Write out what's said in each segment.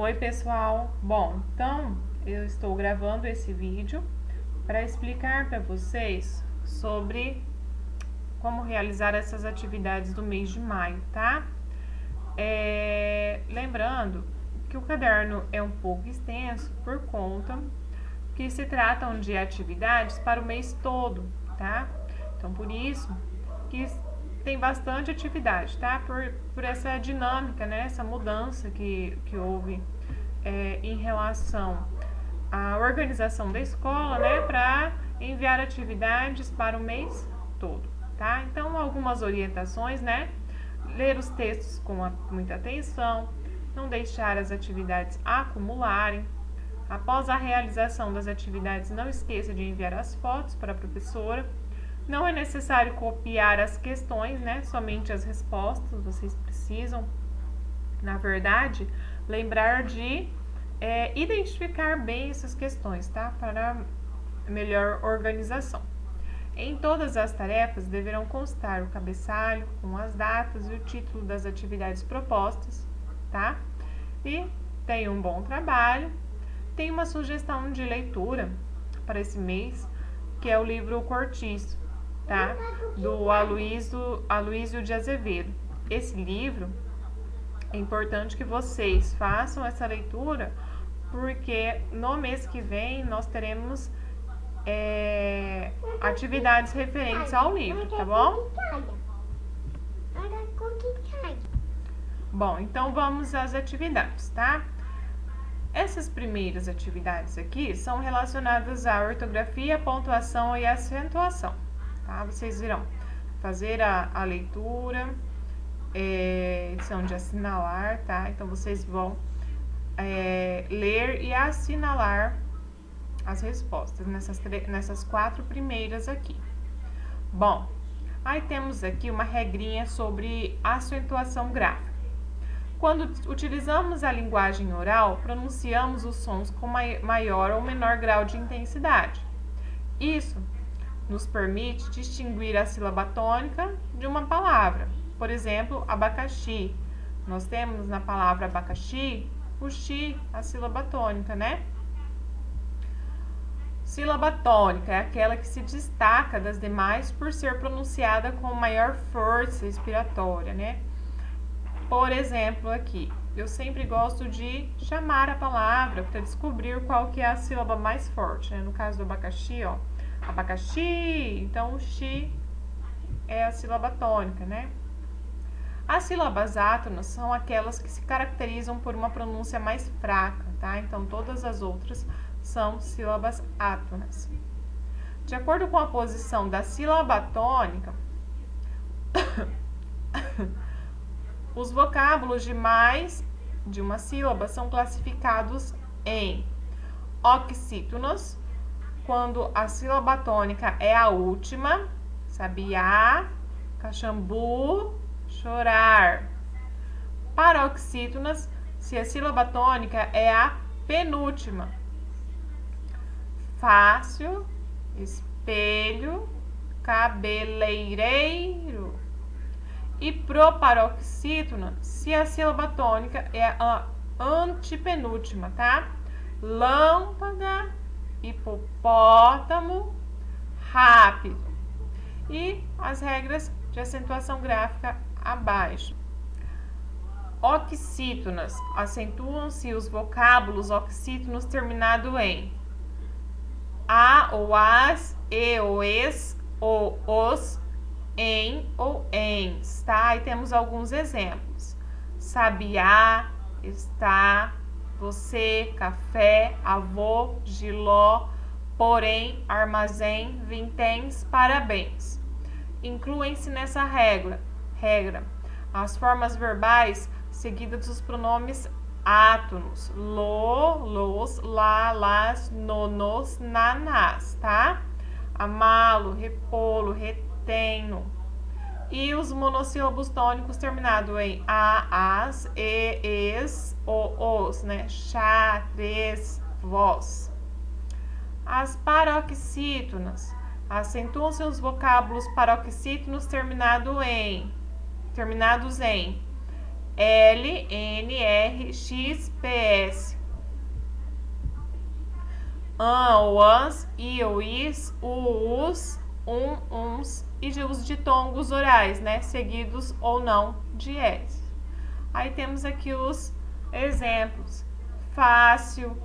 Oi, pessoal. Bom, então eu estou gravando esse vídeo para explicar para vocês sobre como realizar essas atividades do mês de maio, tá? Lembrando que o caderno é um pouco extenso por conta que se tratam de atividades para o mês todo, tá? Então, por isso que tem bastante atividade, tá? Por essa dinâmica, né? Essa mudança que houve em relação à organização da escola, né? Para enviar atividades para o mês todo, tá? Então, algumas orientações, né? Ler os textos com muita atenção, não deixar as atividades acumularem. Após a realização das atividades, não esqueça de enviar as fotos para a professora. Não é necessário copiar as questões, né? Somente as respostas. Vocês precisam, na verdade, lembrar de identificar bem essas questões, tá? Para melhor organização. Em todas as tarefas deverão constar o cabeçalho com as datas e o título das atividades propostas, tá? E tenha um bom trabalho. Tem uma sugestão de leitura para esse mês, que é o livro Cortiço, tá? Do Aloísio de Azevedo. Esse livro é importante que vocês façam essa leitura, porque no mês que vem nós teremos atividades referentes ao livro, tá bom? Bom, então vamos às atividades, tá? Essas primeiras atividades aqui são relacionadas à ortografia, à pontuação e à acentuação, tá? Vocês irão fazer a leitura, edição de assinalar, tá? Então, vocês vão ler e assinalar as respostas nessas 4 primeiras aqui. Bom, aí temos aqui uma regrinha sobre acentuação gráfica. Quando utilizamos a linguagem oral, pronunciamos os sons com maior ou menor grau de intensidade. Isso nos permite distinguir a sílaba tônica de uma palavra. Por exemplo, abacaxi. Nós temos na palavra abacaxi o xi, a sílaba tônica, né? Sílaba tônica é aquela que se destaca das demais por ser pronunciada com maior força expiratória, né? Por exemplo, aqui, eu sempre gosto de chamar a palavra para descobrir qual que é a sílaba mais forte, né? No caso do abacaxi, ó, abacaxi, então o xi é a sílaba tônica, né? As sílabas átonas são aquelas que se caracterizam por uma pronúncia mais fraca, tá? Então, todas as outras são sílabas átonas. De acordo com a posição da sílaba tônica, os vocábulos de mais de uma sílaba são classificados em oxítonos, quando a sílaba tônica é a última, sabiá, caxambu, chorar. Paroxítonas, se a sílaba tônica é a penúltima, fácil, espelho, cabeleireiro. E proparoxítona, se a sílaba tônica é a antepenúltima, tá? Lâmpada, hipopótamo, rápido. E as regras de acentuação gráfica abaixo. Oxítonas, acentuam-se os vocábulos oxítonos terminados em a ou as, e ou es, ou os, em ou ens, tá? E temos alguns exemplos. Sabiá, está, você, café, avô, giló, porém, armazém, vinténs, parabéns. Incluem-se nessa regra as formas verbais seguidas dos pronomes átonos, lo, los, lá, las, nonos, nanás, tá? Amalo, repolo, tenho. E os monossílabos tônicos terminados em a, as, e, es, os, né? Chá, três, vós. As paroxítonas acentuam-se os vocábulos paroxítonos terminados em LNRXPS. Ou ans, I ou is, us, uns e os ditongos orais, né? Seguidos ou não de S. Aí temos aqui os exemplos. Fácil,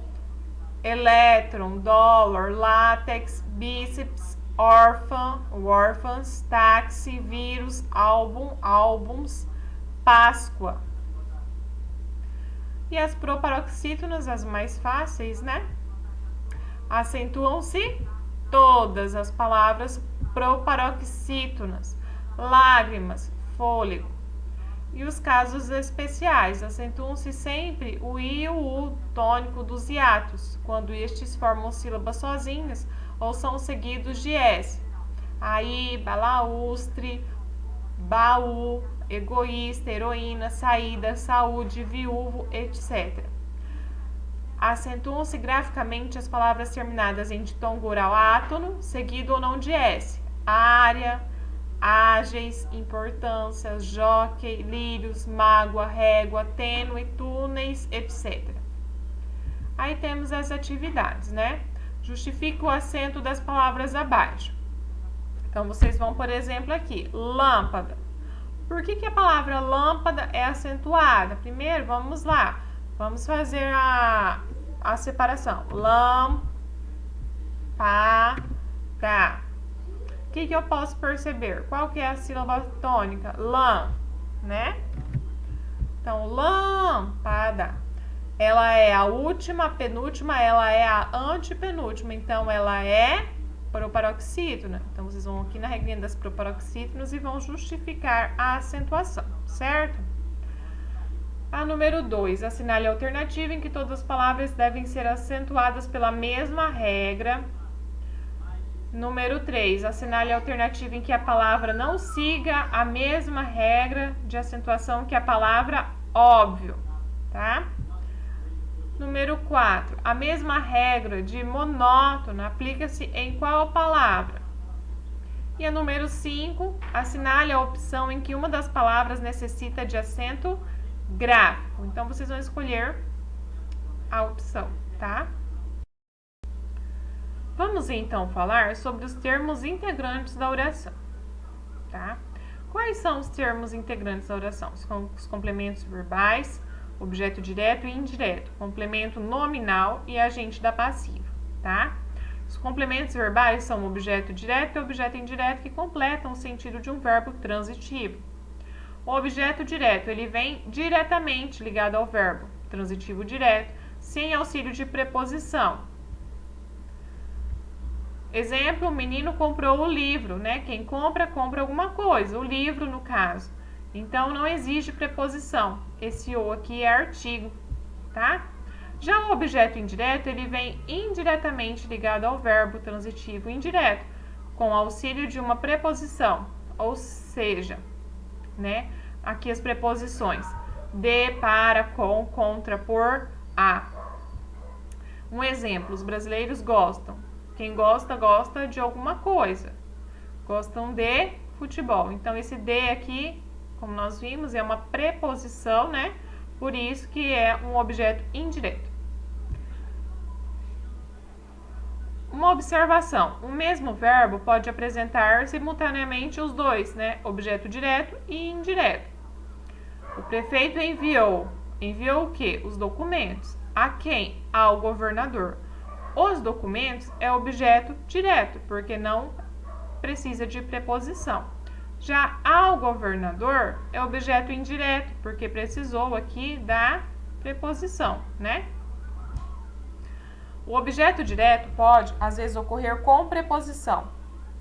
elétron, dólar, látex, bíceps, órfã, órfãs, táxi, vírus, álbum, álbuns, Páscoa. E as proparoxítonas, as mais fáceis, né? Acentuam-se todas as palavras proparoxítonas, lágrimas, fôlego. E os casos especiais, acentuam-se sempre o I e o U tônico dos hiatos, quando estes formam sílabas sozinhas ou são seguidos de S. Aí, balaustre, baú, egoísta, heroína, saída, saúde, viúvo, etc. Acentuam-se graficamente as palavras terminadas em ditongo oral átono, seguido ou não de S. Área, ágeis, importância, jockey, lírios, mágoa, régua, tênue, túneis, etc. Aí temos as atividades, né? Justifica o acento das palavras abaixo. Então, vocês vão, por exemplo, aqui, lâmpada. Por que a palavra lâmpada é acentuada? Primeiro, vamos lá. Vamos fazer a separação. Lâmpada. O que eu posso perceber? Qual que é a sílaba tônica? Lã, né? Então, lâmpada. Ela é a última, a penúltima, ela é a antepenúltima. Então, ela é proparoxítona. Então, vocês vão aqui na regrinha das proparoxítonas e vão justificar a acentuação, certo? A número 2, assinale a alternativa em que todas as palavras devem ser acentuadas pela mesma regra. Número 3, assinale a alternativa em que a palavra não siga a mesma regra de acentuação que a palavra óbvio, tá? Número 4, a mesma regra de monótono aplica-se em qual palavra? E a número 5, assinale a opção em que uma das palavras necessita de acento gráfico. Então, vocês vão escolher a opção, tá? Vamos, então, falar sobre os termos integrantes da oração, tá? Quais são os termos integrantes da oração? São os complementos verbais, objeto direto e indireto, complemento nominal e agente da passiva, tá? Os complementos verbais são objeto direto e objeto indireto que completam o sentido de um verbo transitivo. O objeto direto, ele vem diretamente ligado ao verbo transitivo direto, sem auxílio de preposição. Exemplo, o menino comprou o livro, né? Quem compra, compra alguma coisa, o livro no caso. Então, não exige preposição. Esse ou aqui é artigo, tá? Já o objeto indireto, ele vem indiretamente ligado ao verbo transitivo indireto, com auxílio de uma preposição, ou seja, né? Aqui as preposições de, para, com, contra, por, a. Um exemplo, os brasileiros gostam. Quem gosta, gosta de alguma coisa. Gostam de futebol. Então, esse de aqui, como nós vimos, é uma preposição, né? Por isso que é um objeto indireto. Uma observação. O mesmo verbo pode apresentar simultaneamente os dois, né? Objeto direto e indireto. O prefeito enviou. Enviou o quê? Os documentos. A quem? Ao governador. Os documentos é objeto direto, porque não precisa de preposição. Já ao governador é objeto indireto, porque precisou aqui da preposição, né? O objeto direto pode, às vezes, ocorrer com preposição,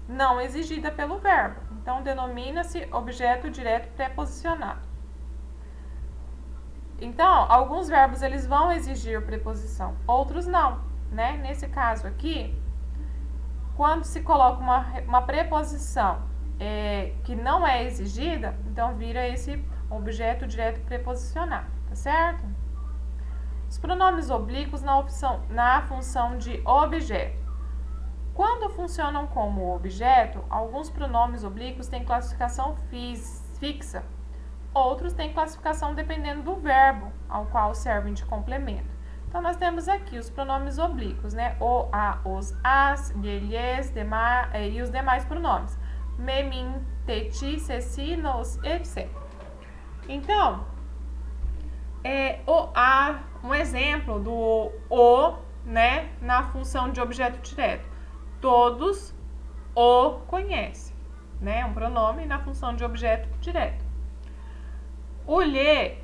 não exigida pelo verbo. Então, denomina-se objeto direto preposicionado. Então, alguns verbos eles vão exigir preposição, outros não. Né? Nesse caso aqui, quando se coloca uma preposição que não é exigida, então vira esse objeto direto preposicionado, tá certo? Os pronomes oblíquos na função de objeto. Quando funcionam como objeto, alguns pronomes oblíquos têm classificação fixa, Outros têm classificação dependendo do verbo ao qual servem de complemento. Então, nós temos aqui os pronomes oblíquos, né? O, a, os, as, lhes, e os demais pronomes. Me, min, te, ti, se, si, nos, etc. Então, um exemplo do o, né, na função de objeto direto. Todos o conhecem, né? Um pronome na função de objeto direto. O lhe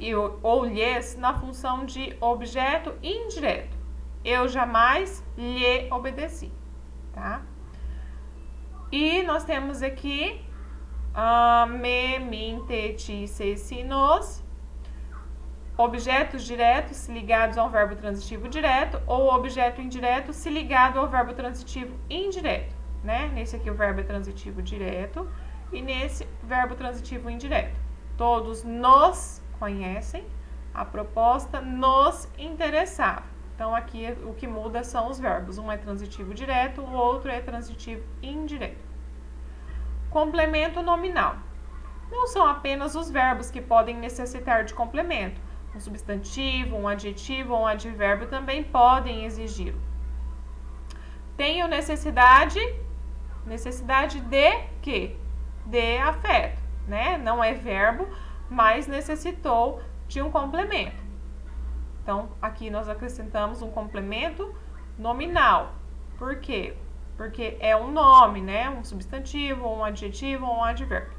ou lhes na função de objeto indireto. Eu jamais lhe obedeci, tá? E nós temos aqui me, min, te, ti, se, si, nos, objetos diretos se ligados ao verbo transitivo direto ou objeto indireto se ligado ao verbo transitivo indireto, né? Nesse aqui o verbo é transitivo direto e nesse verbo transitivo indireto. Todos nos conhecem, a proposta nos interessava. Então, aqui o que muda são os verbos. Um é transitivo direto, o outro é transitivo indireto. Complemento nominal. Não são apenas os verbos que podem necessitar de complemento. Um substantivo, um adjetivo ou um advérbio também podem exigi-lo. Tenho necessidade de quê? De afeto, né? Não é verbo, mas necessitou de um complemento. Então, aqui nós acrescentamos um complemento nominal. Por quê? Porque é um nome, né? Um substantivo, um adjetivo ou um advérbio.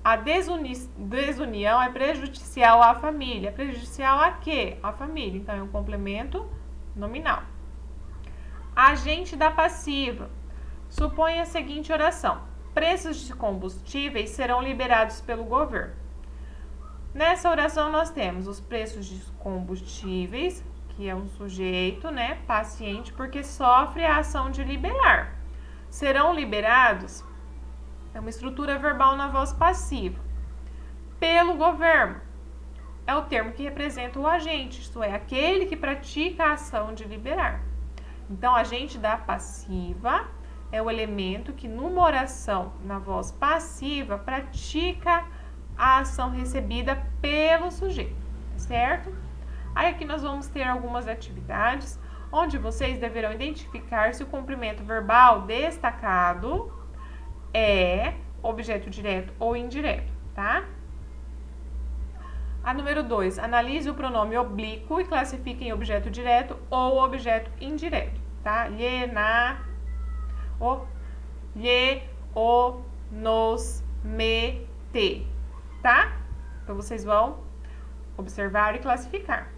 A desunião é prejudicial à família. Prejudicial a quê? À família. Então, é um complemento nominal. Agente da passiva. Suponha a seguinte oração. Preços de combustíveis serão liberados pelo governo. Nessa oração, nós temos os preços de combustíveis, que é um sujeito, né, paciente, porque sofre a ação de liberar. Serão liberados, é uma estrutura verbal na voz passiva. Pelo governo, é o termo que representa o agente, isto é, aquele que pratica a ação de liberar. Então, agente da passiva é o elemento que, numa oração na voz passiva, pratica a ação recebida pelo sujeito, certo? Aí aqui nós vamos ter algumas atividades onde vocês deverão identificar se o complemento verbal destacado é objeto direto ou indireto, tá? A número 2, analise o pronome oblíquo e classifique em objeto direto ou objeto indireto, tá? Lhe, na, o, lhe, o, nos, me, te, tá? Então, vocês vão observar e classificar.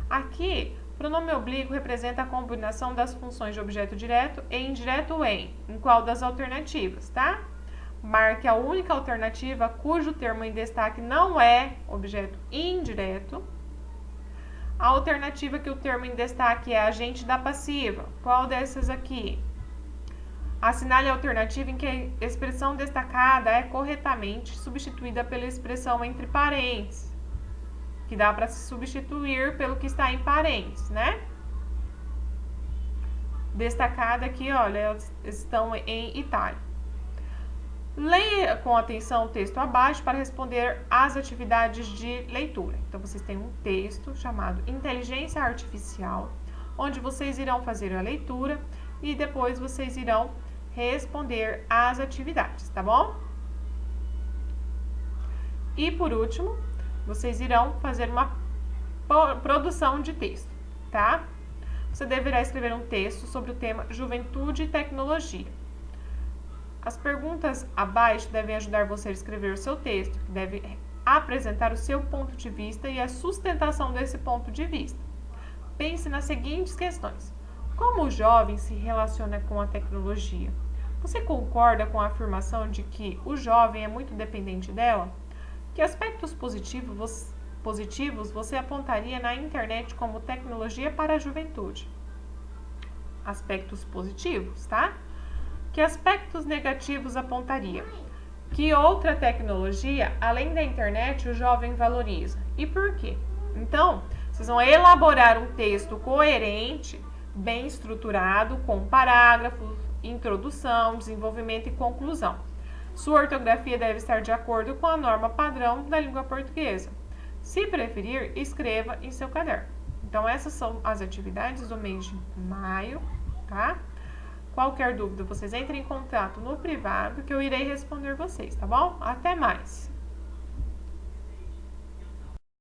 Aqui, o pronome oblíquo representa a combinação das funções de objeto direto e indireto em qual das alternativas, tá? Marque a única alternativa cujo termo em destaque não é objeto indireto. A alternativa que o termo em destaque é agente da passiva. Qual dessas aqui? Assinale a alternativa em que a expressão destacada é corretamente substituída pela expressão entre parênteses, que dá para se substituir pelo que está em parênteses, né? Destacada aqui, olha, elas estão em itálico. Leia com atenção o texto abaixo para responder às atividades de leitura. Então, vocês têm um texto chamado Inteligência Artificial, onde vocês irão fazer a leitura e depois vocês irão responder às atividades, tá bom? E, por último, vocês irão fazer uma produção de texto, tá? Você deverá escrever um texto sobre o tema Juventude e Tecnologia. As perguntas abaixo devem ajudar você a escrever o seu texto, que deve apresentar o seu ponto de vista e a sustentação desse ponto de vista. Pense nas seguintes questões. Como o jovem se relaciona com a tecnologia? Você concorda com a afirmação de que o jovem é muito dependente dela? Que aspectos positivos você apontaria na internet como tecnologia para a juventude? Aspectos positivos, tá? Que aspectos negativos apontaria? Que outra tecnologia, além da internet, o jovem valoriza? E por quê? Então, vocês vão elaborar um texto coerente, bem estruturado, com parágrafos, introdução, desenvolvimento e conclusão. Sua ortografia deve estar de acordo com a norma padrão da língua portuguesa. Se preferir, escreva em seu caderno. Então, essas são as atividades do mês de maio, tá? Qualquer dúvida, vocês entrem em contato no privado que eu irei responder vocês, tá bom? Até mais!